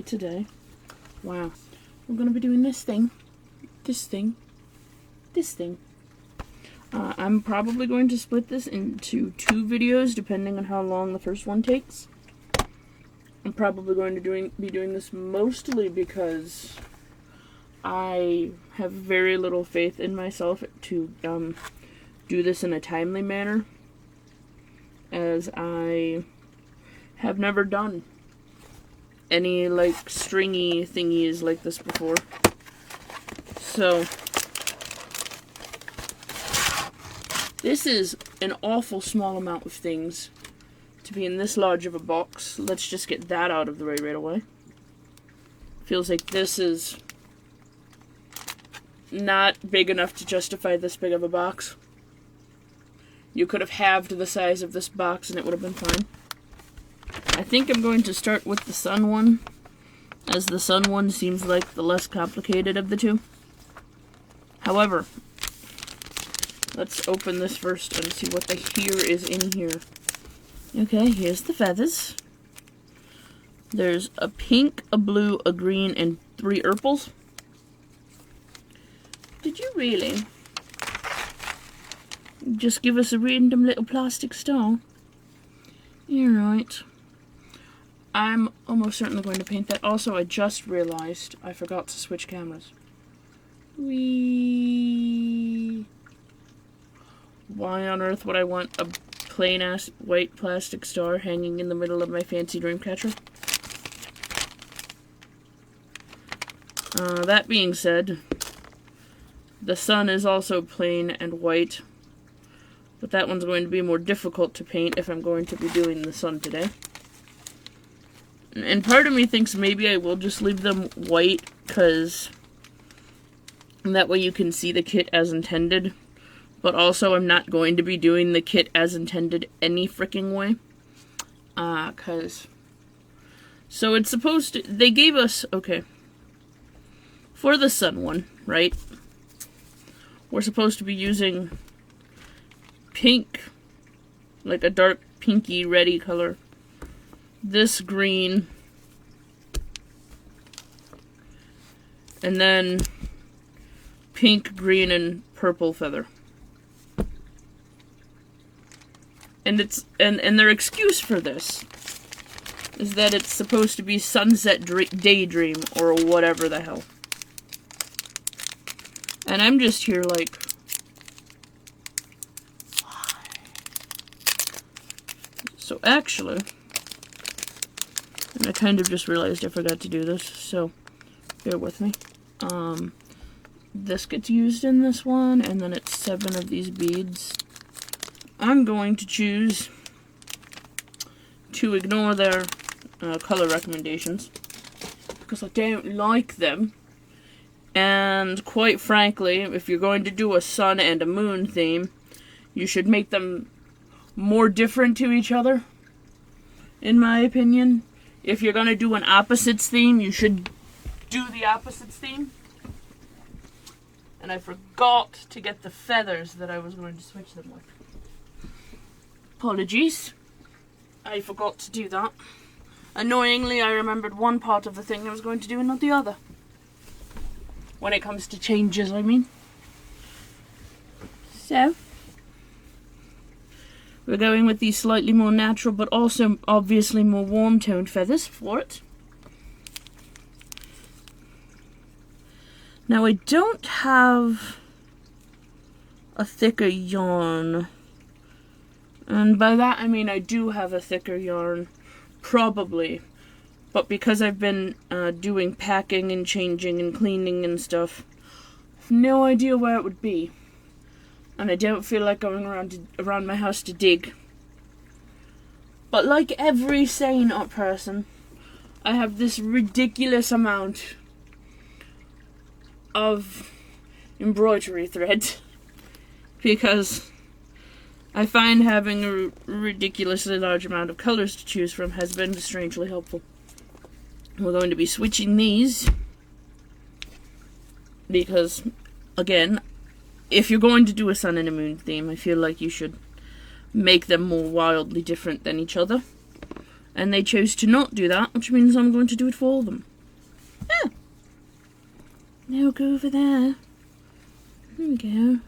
Today, wow, we're gonna be doing this thing. I'm probably going to split this into 2 videos, depending on how long the first one takes. I'm probably going to be doing this mostly because I have very little faith in myself to do this in a timely manner, as I have never done any like stringy thingies like this before. So this is an awful small amount of things to be in this large of a box. Let's just get that out of the way right away. Feels like this is not big enough to justify this big of a box. You could have halved the size of this box and it would have been fine. I think I'm going to start with the sun one, as the sun one seems like the less complicated of the two. However, let's open this first and see what the here is in here. Okay, here's the feathers. There's a pink, a blue, a green, and 3 purples. Did you really just give us a random little plastic star? You're right. I'm almost certainly going to paint that. Also, I just realized I forgot to switch cameras. Whee! Why on earth would I want a plain-ass white plastic star hanging in the middle of my fancy dream catcher? That being said, the sun is also plain and white, but that one's going to be more difficult to paint if I'm going to be doing the sun today. And part of me thinks maybe I will just leave them white, because that way you can see the kit as intended. But also I'm not going to be doing the kit as intended any freaking way. So it's supposed to... They gave us... Okay. For the sun one, right? We're supposed to be using pink. Like a dark pinky reddy color. This green, and then pink, green, and purple feather. And their excuse for this is that it's supposed to be sunset daydream or whatever the hell. And I'm just here like, why? So actually, and I kind of just realized I forgot to do this, so bear with me. This gets used in this one, and then it's 7 of these beads. I'm going to choose to ignore their color recommendations, because I don't like them. And quite frankly, if you're going to do a sun and a moon theme, you should make them more different to each other, in my opinion. If you're going to do an opposites theme, you should do the opposites theme. And I forgot to get the feathers that I was going to switch them with. Apologies. I forgot to do that. Annoyingly, I remembered one part of the thing I was going to do and not the other. When it comes to changes, I mean. So, we're going with these slightly more natural, but also obviously more warm-toned feathers for it. Now, I don't have a thicker yarn. And by that, I mean I do have a thicker yarn, probably. But because I've been doing packing and changing and cleaning and stuff, I have no idea where it would be. And I don't feel like going around my house to dig. But like every sane person, I have this ridiculous amount of embroidery thread. Because I find having a ridiculously large amount of colors to choose from has been strangely helpful. We're going to be switching these because, again, if you're going to do a sun and a moon theme, I feel like you should make them more wildly different than each other. And they chose to not do that, which means I'm going to do it for them. Yeah. Now go over there. There we go.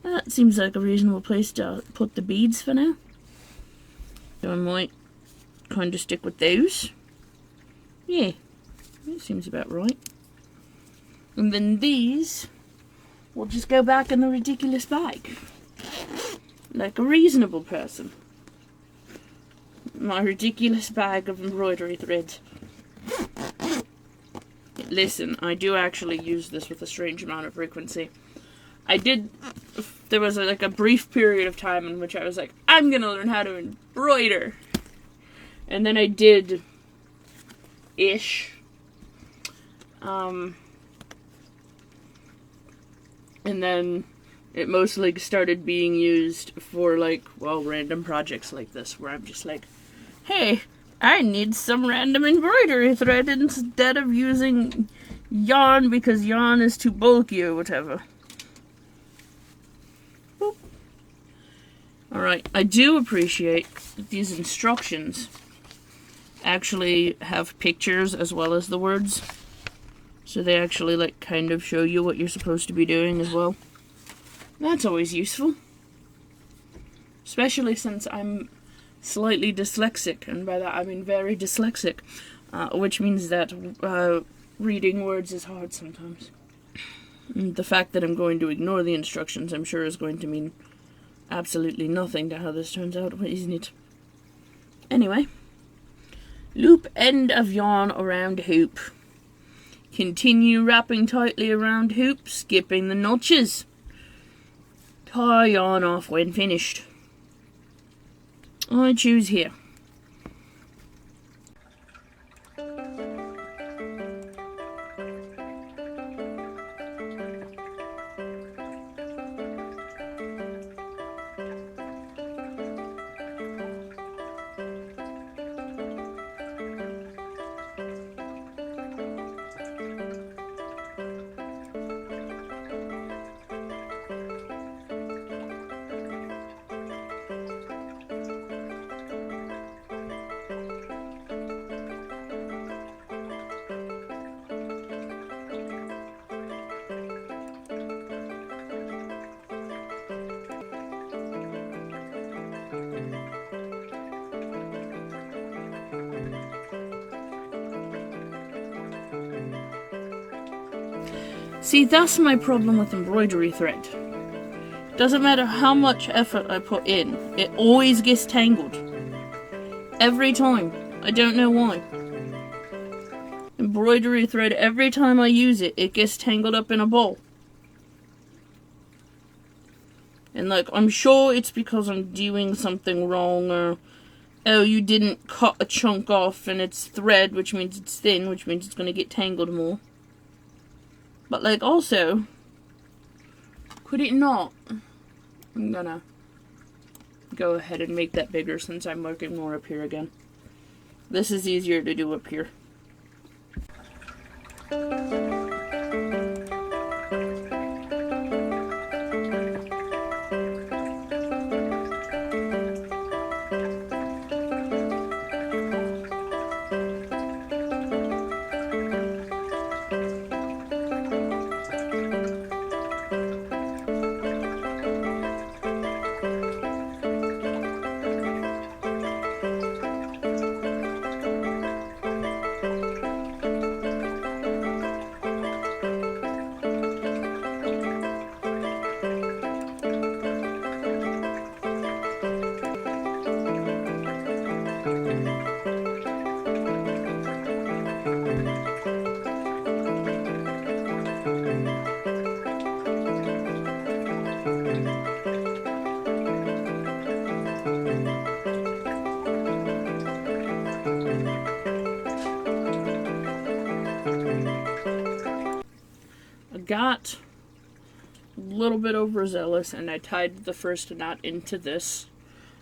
That seems like a reasonable place to put the beads for now. So I might kind of stick with those. Yeah, that seems about right. And then these will just go back in the ridiculous bag. Like a reasonable person. My ridiculous bag of embroidery thread. Listen, I do actually use this with a strange amount of frequency. There was like a brief period of time in which I was like, I'm gonna learn how to embroider. And then I did, ish. And then it mostly started being used for like, well, random projects like this, where I'm just like, hey, I need some random embroidery thread instead of using yarn because yarn is too bulky or whatever. Boop. Alright, I do appreciate that these instructions actually have pictures as well as the words. So they actually like kind of show you what you're supposed to be doing as well. That's always useful. Especially since I'm slightly dyslexic, and by that I mean very dyslexic, which means that reading words is hard sometimes. And the fact that I'm going to ignore the instructions, I'm sure, is going to mean absolutely nothing to how this turns out, isn't it? Anyway, loop end of yarn around hoop. Continue wrapping tightly around hoop, skipping the notches. Tie yarn off when finished. I choose here. See, that's my problem with embroidery thread. Doesn't matter how much effort I put in, it always gets tangled. Every time. I don't know why. Embroidery thread, every time I use it, it gets tangled up in a ball. And like, I'm sure it's because I'm doing something wrong, or, oh, you didn't cut a chunk off and it's thread, which means it's thin, which means it's going to get tangled more. But like, also, could it not? I'm gonna go ahead and make that bigger since I'm working more up here again. This is easier to do up here. Got a little bit overzealous and I tied the first knot into this.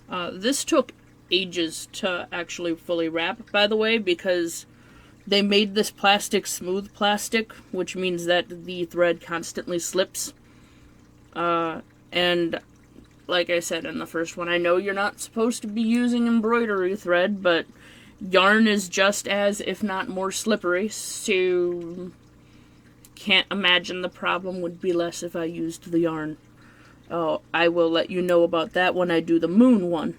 This took ages to actually fully wrap, by the way, because they made this plastic smooth plastic, which means that the thread constantly slips. And like I said in the first one, I know you're not supposed to be using embroidery thread, but yarn is just as, if not more, slippery, so can't imagine the problem would be less if I used the yarn. Oh, I will let you know about that when I do the moon one.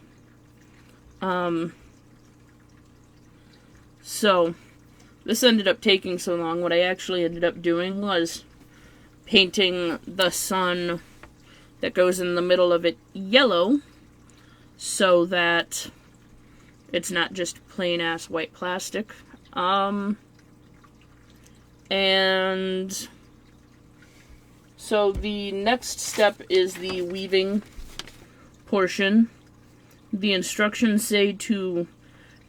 So, this ended up taking so long. What I actually ended up doing was painting the sun that goes in the middle of it yellow, so that it's not just plain ass white plastic. And so the next step is the weaving portion. The instructions say to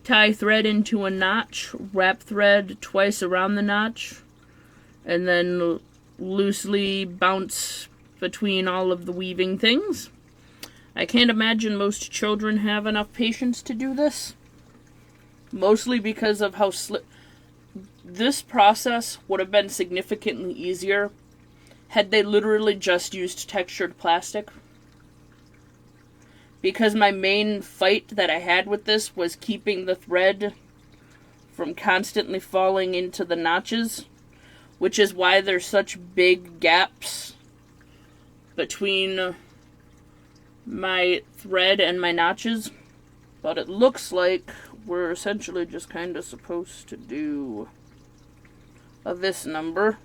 tie thread into a notch, wrap thread twice around the notch, and then loosely bounce between all of the weaving things. I can't imagine most children have enough patience to do this. Mostly because of how this process would have been significantly easier had they literally just used textured plastic. Because my main fight that I had with this was keeping the thread from constantly falling into the notches, which is why there's such big gaps between my thread and my notches. But it looks like we're essentially just kind of supposed to do this number.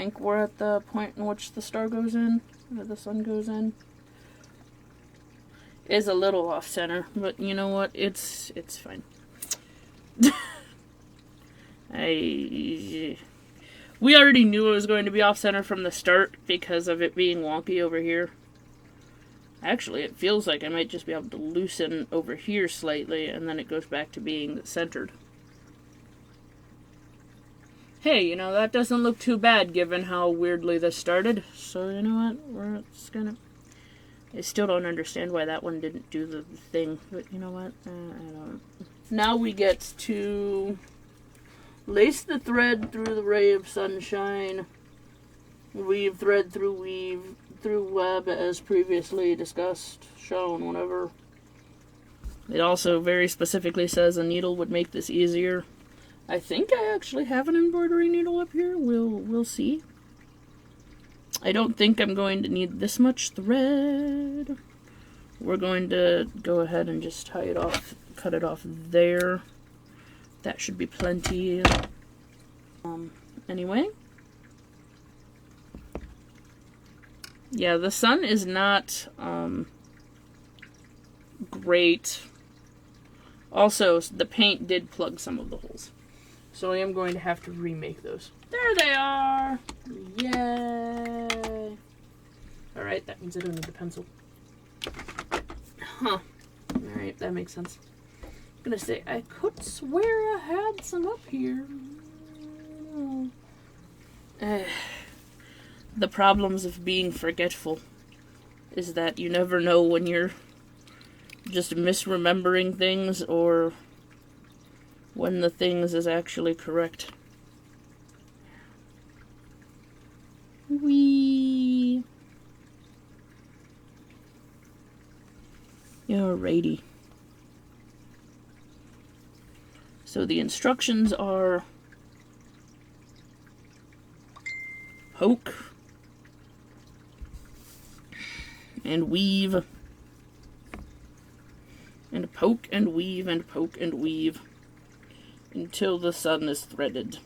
think we're at the point in which the star goes in, or the sun goes in. Is a little off center, but you know what? It's fine. We already knew it was going to be off center from the start because of it being wonky over here. Actually, it feels like I might just be able to loosen over here slightly, and then it goes back to being centered. Hey, you know, that doesn't look too bad given how weirdly this started. So, you know what? We're just gonna... I still don't understand why that one didn't do the thing, but you know what? I don't... Now we get to lace the thread through the ray of sunshine, weave thread through web as previously discussed, shown, whatever. It also very specifically says a needle would make this easier. I think I actually have an embroidery needle up here. We'll see. I don't think I'm going to need this much thread. We're going to go ahead and just tie it off, cut it off there. That should be plenty. Anyway. Yeah, the sun is not great. Also, the paint did plug some of the holes. So I am going to have to remake those. There they are! Yay! Alright, that means I don't need the pencil. Huh. Alright, that makes sense. I'm gonna say, I could swear I had some up here. The problems of being forgetful is that you never know when you're just misremembering things or when the things is actually correct. Whee! Alrighty. So the instructions are poke and weave and poke and weave and poke and weave until the sun is threaded.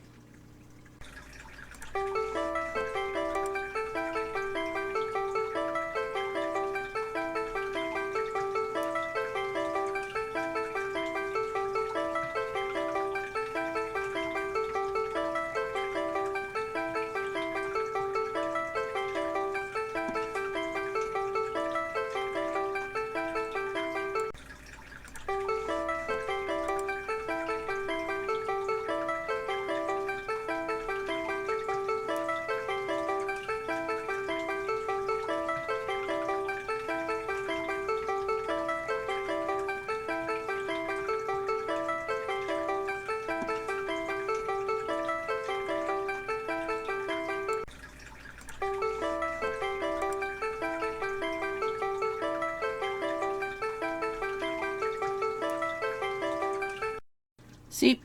See,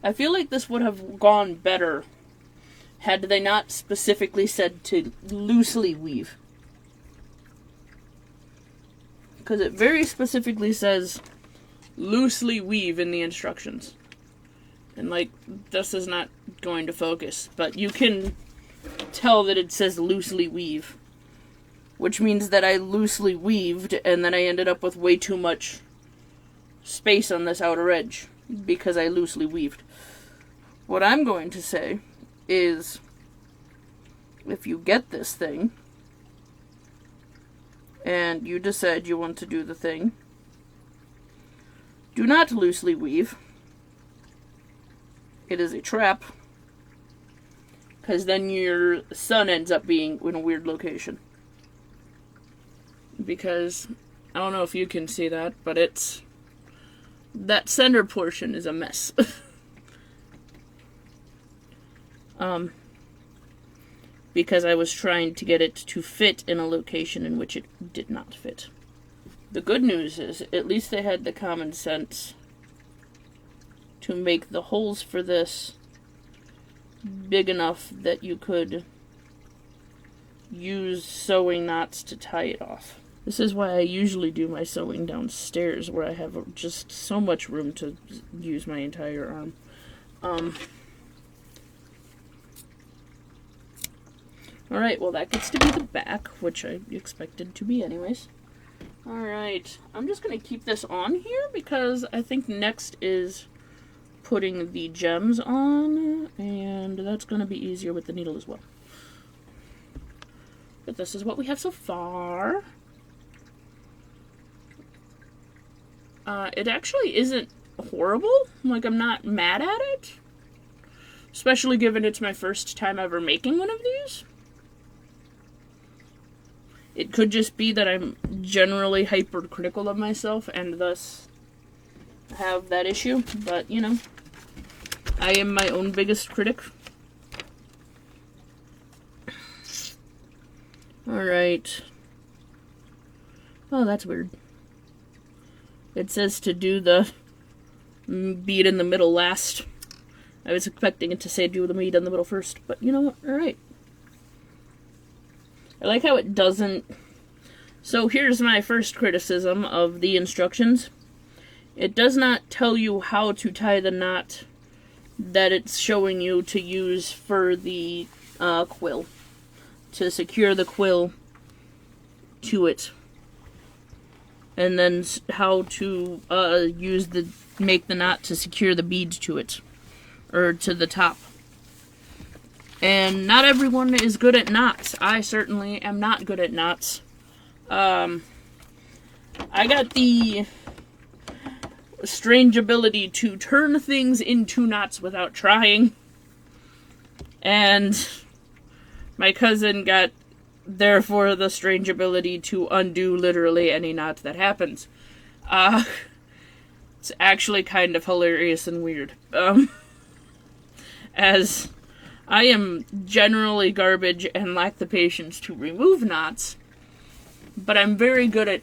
I feel like this would have gone better had they not specifically said to loosely weave. Because it very specifically says loosely weave in the instructions. And like, this is not going to focus, but you can tell that it says loosely weave. Which means that I loosely weaved and then I ended up with way too much space on this outer edge. Because I loosely weaved. What I'm going to say is, if you get this thing, and you decide you want to do the thing, do not loosely weave. It is a trap. Because then your sun ends up being in a weird location. Because, I don't know if you can see that, but it's... that center portion is a mess. Because I was trying to get it to fit in a location in which it did not fit. The good news is, at least they had the common sense to make the holes for this big enough that you could use sewing knots to tie it off. This is why I usually do my sewing downstairs, where I have just so much room to use my entire arm. Alright, well that gets to be the back, which I expected to be anyways. Alright, I'm just going to keep this on here because I think next is putting the gems on, and that's going to be easier with the needle as well. But this is what we have so far. It actually isn't horrible. Like, I'm not mad at it. Especially given it's my first time ever making one of these. It could just be that I'm generally hypercritical of myself and thus have that issue. But, you know, I am my own biggest critic. Alright. Oh, that's weird. It says to do the bead in the middle last. I was expecting it to say do the bead in the middle first, but you know what? Alright. I like how it doesn't... So here's my first criticism of the instructions. It does not tell you how to tie the knot that it's showing you to use for the quill. To secure the quill to it. And then how to make the knot to secure the beads to it. Or to the top. And not everyone is good at knots. I certainly am not good at knots. I got the strange ability to turn things into knots without trying. And my cousin got, therefore, the strange ability to undo literally any knot that happens. It's actually kind of hilarious and weird. As I am generally garbage and lack the patience to remove knots, but I'm very good at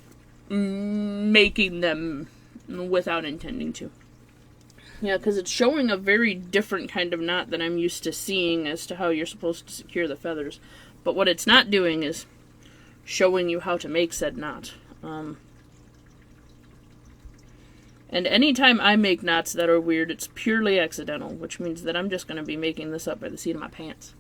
making them without intending to. Yeah, because it's showing a very different kind of knot than I'm used to seeing as to how you're supposed to secure the feathers. But what it's not doing is showing you how to make said knot. And anytime I make knots that are weird, it's purely accidental, which means that I'm just going to be making this up by the seat of my pants.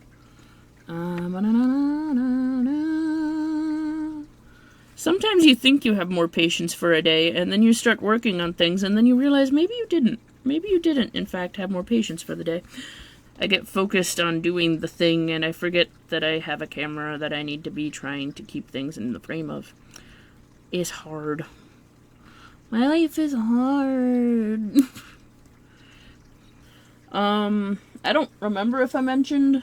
Sometimes you think you have more patience for a day, and then you start working on things, and then you realize maybe you didn't. Maybe you didn't, in fact, have more patience for the day. I get focused on doing the thing, and I forget that I have a camera that I need to be trying to keep things in the frame of. It's hard. My life is hard. I don't remember if I mentioned,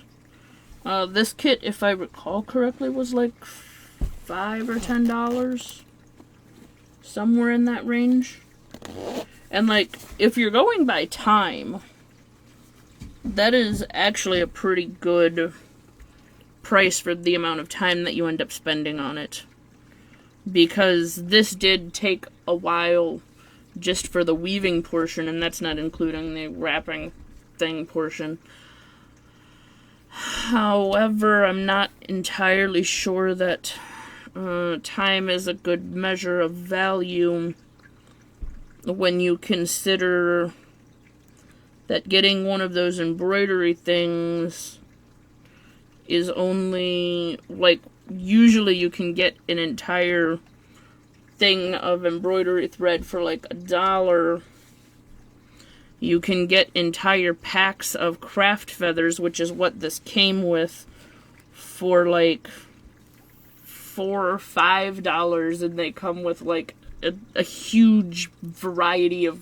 this kit, if I recall correctly, was like $5 or $10. Somewhere in that range. And like, if you're going by time, that is actually a pretty good price for the amount of time that you end up spending on it. Because this did take a while just for the weaving portion, and that's not including the wrapping thing portion. However, I'm not entirely sure that time is a good measure of value when you consider that getting one of those embroidery things is only, like, usually you can get an entire thing of embroidery thread for like $1. You can get entire packs of craft feathers, which is what this came with, for like $4 or $5, and they come with like a huge variety of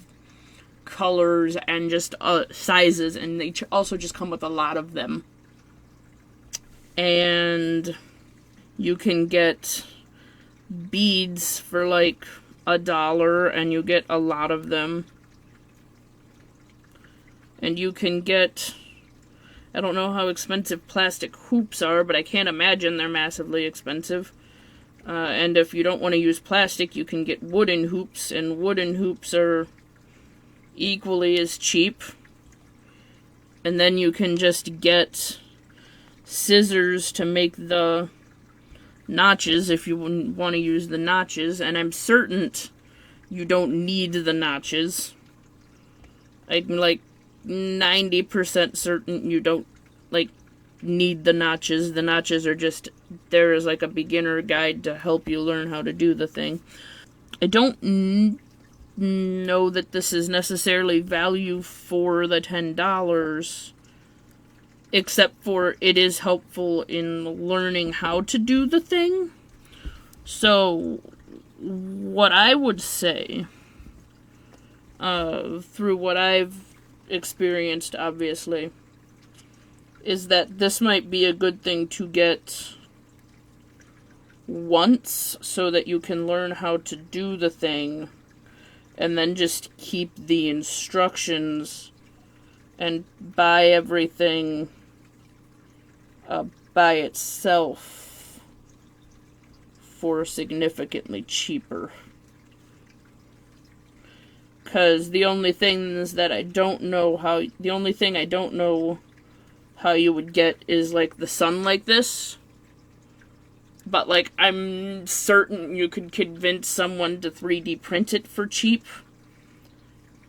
colors and just sizes, and they also just come with a lot of them. And you can get beads for like $1, and you get a lot of them. And you can get, I don't know how expensive plastic hoops are, but I can't imagine they're massively expensive. And if you don't want to use plastic, you can get wooden hoops, and wooden hoops are equally as cheap. And then you can just get scissors to make the notches if you want to use the notches, and I'm certain you don't need the notches. I'm like 90% certain you don't, like, need the notches. The notches are just there as like a beginner guide to help you learn how to do the thing. I don't know that this is necessarily value for the $10, except for it is helpful in learning how to do the thing. So what I would say, through what I've experienced, obviously, is that this might be a good thing to get once so that you can learn how to do the thing, and then just keep the instructions and buy everything by itself for significantly cheaper. Because the only thing I don't know how you would get is like the sun like this. But like, I'm certain you could convince someone to 3D print it for cheap.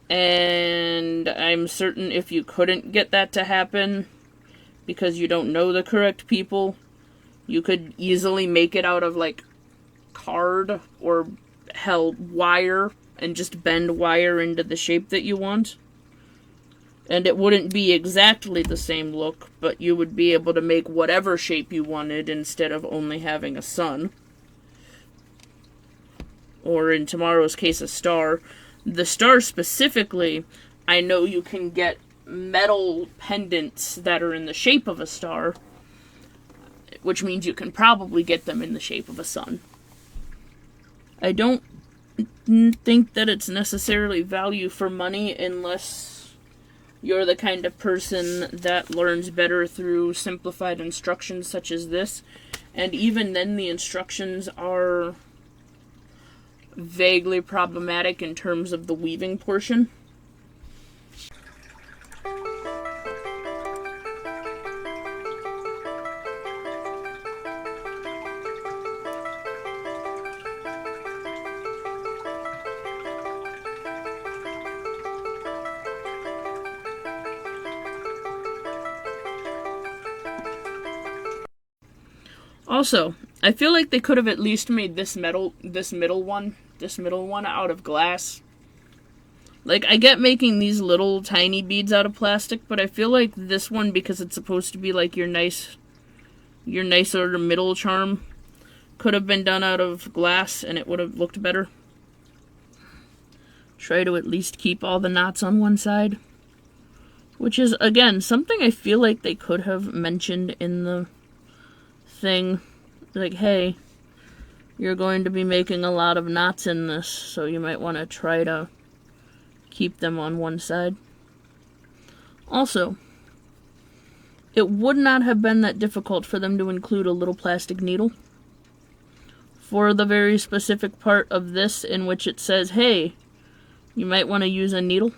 And I'm certain if you couldn't get that to happen because you don't know the correct people, you could easily make it out of like card or wire and just bend wire into the shape that you want. And it wouldn't be exactly the same look, but you would be able to make whatever shape you wanted instead of only having a sun. Or in tomorrow's case, a star. The star specifically, I know you can get metal pendants that are in the shape of a star, which means you can probably get them in the shape of a sun. I don't think that it's necessarily value for money unless you're the kind of person that learns better through simplified instructions such as this. And even then, the instructions are vaguely problematic in terms of the weaving portion. Also, I feel like they could have at least made this middle one out of glass. Like, I get making these little tiny beads out of plastic, but I feel like this one, because it's supposed to be like your nice sort of middle charm, could have been done out of glass and it would have looked better. Try to at least keep all the knots on one side. Which is, again, something I feel like they could have mentioned in the thing. Like, hey, you're going to be making a lot of knots in this, so you might want to try to keep them on one side. Also, it would not have been that difficult for them to include a little plastic needle for the very specific part of this in which it says, hey, you might want to use a needle.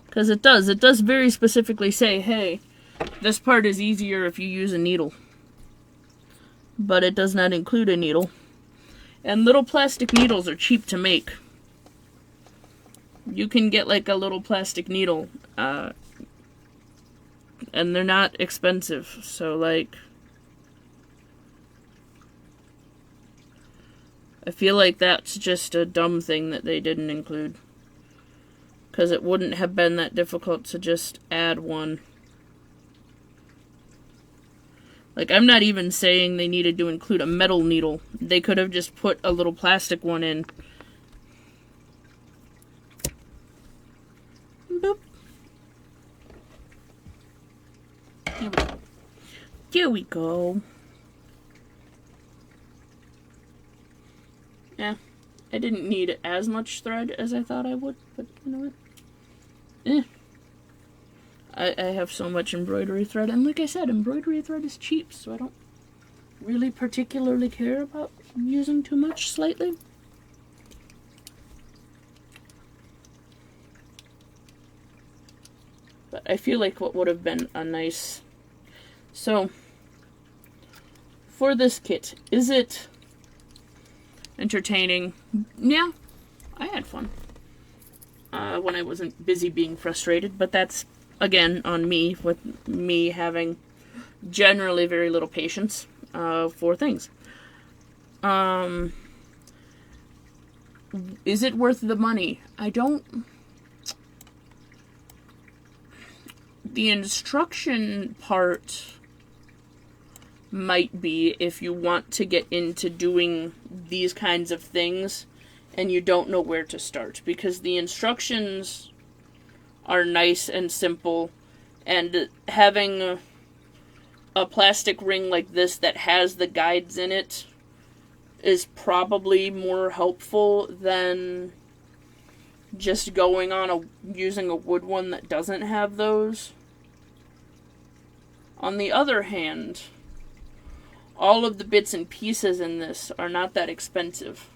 Because it does very specifically say, hey, this part is easier if you use a needle. But it does not include a needle. And little plastic needles are cheap to make. You can get like a little plastic needle, and they're not expensive. So like, I feel like that's just a dumb thing that they didn't include. Because it wouldn't have been that difficult to just add one. Like, I'm not even saying they needed to include a metal needle. They could have just put a little plastic one in. Boop. Here we go. Yeah, I didn't need as much thread as I thought I would, but you know what? I have so much embroidery thread, and like I said, embroidery thread is cheap, so I don't really particularly care about using too much slightly. But I feel like what would have been a nice... So, for this kit, is it entertaining? Yeah, I had fun. When I wasn't busy being frustrated, but that's again, on me, with me having generally very little patience for things. Is it worth the money? I don't... The instruction part might be if you want to get into doing these kinds of things and you don't know where to start, because the instructions are nice and simple, and having a plastic ring like this that has the guides in it is probably more helpful than just going on using a wood one that doesn't have those. On the other hand, all of the bits and pieces in this are not that expensive.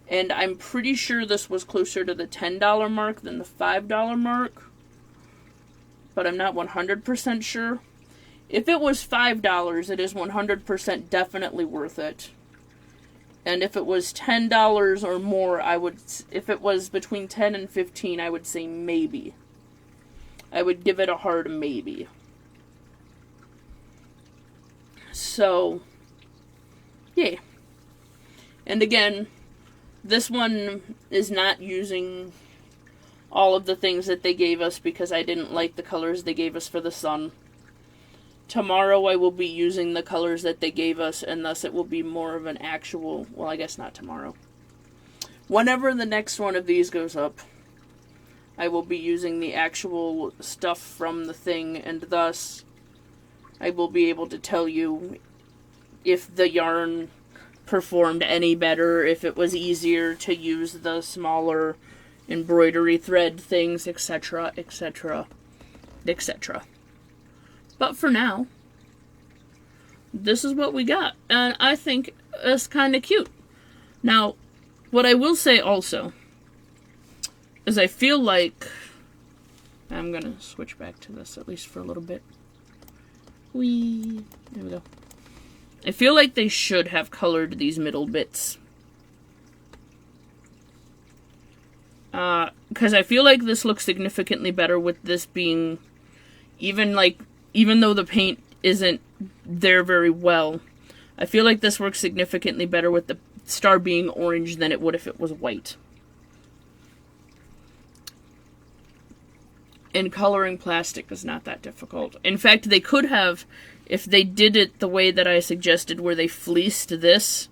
And I'm pretty sure this was closer to the $10 mark than the $5 mark. But I'm not 100% sure. If it was $5, it is 100% definitely worth it. And if it was $10 or more, if it was between 10 and 15, I would say maybe. I would give it a hard maybe. So, yeah. And again, this one is not using all of the things that they gave us because I didn't like the colors they gave us for the sun. Tomorrow I will be using the colors that they gave us, and thus it will be more of an actual... Well, I guess not tomorrow. Whenever the next one of these goes up, I will be using the actual stuff from the thing, and thus I will be able to tell you if the yarn performed any better, if it was easier to use the smaller embroidery thread things, etc., etc., etc. But for now, this is what we got, and I think it's kind of cute. Now, what I will say also is I feel like... I'm going to switch back to this, at least for a little bit. Whee! There we go. I feel like they should have colored these middle bits. Because I feel like this looks significantly better with this being... Even though the paint isn't there very well, I feel like this works significantly better with the star being orange than it would if it was white. And coloring plastic is not that difficult. In fact, they could have, if they did it the way that I suggested, where they fleeced this,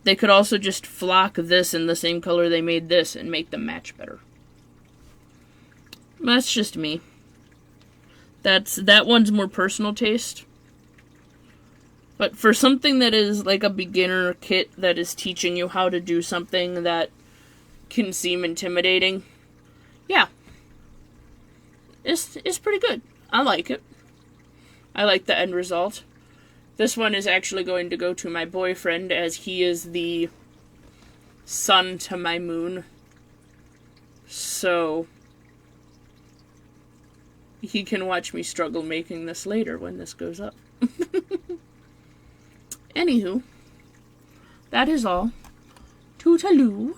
they could also just flock this in the same color they made this and make them match better. That's just me. That one's more personal taste. But for something that is like a beginner kit that is teaching you how to do something that can seem intimidating, yeah. It's pretty good. I like it. I like the end result. This one is actually going to go to my boyfriend, as he is the sun to my moon. So he can watch me struggle making this later when this goes up. Anywho, that is all. Toodaloo.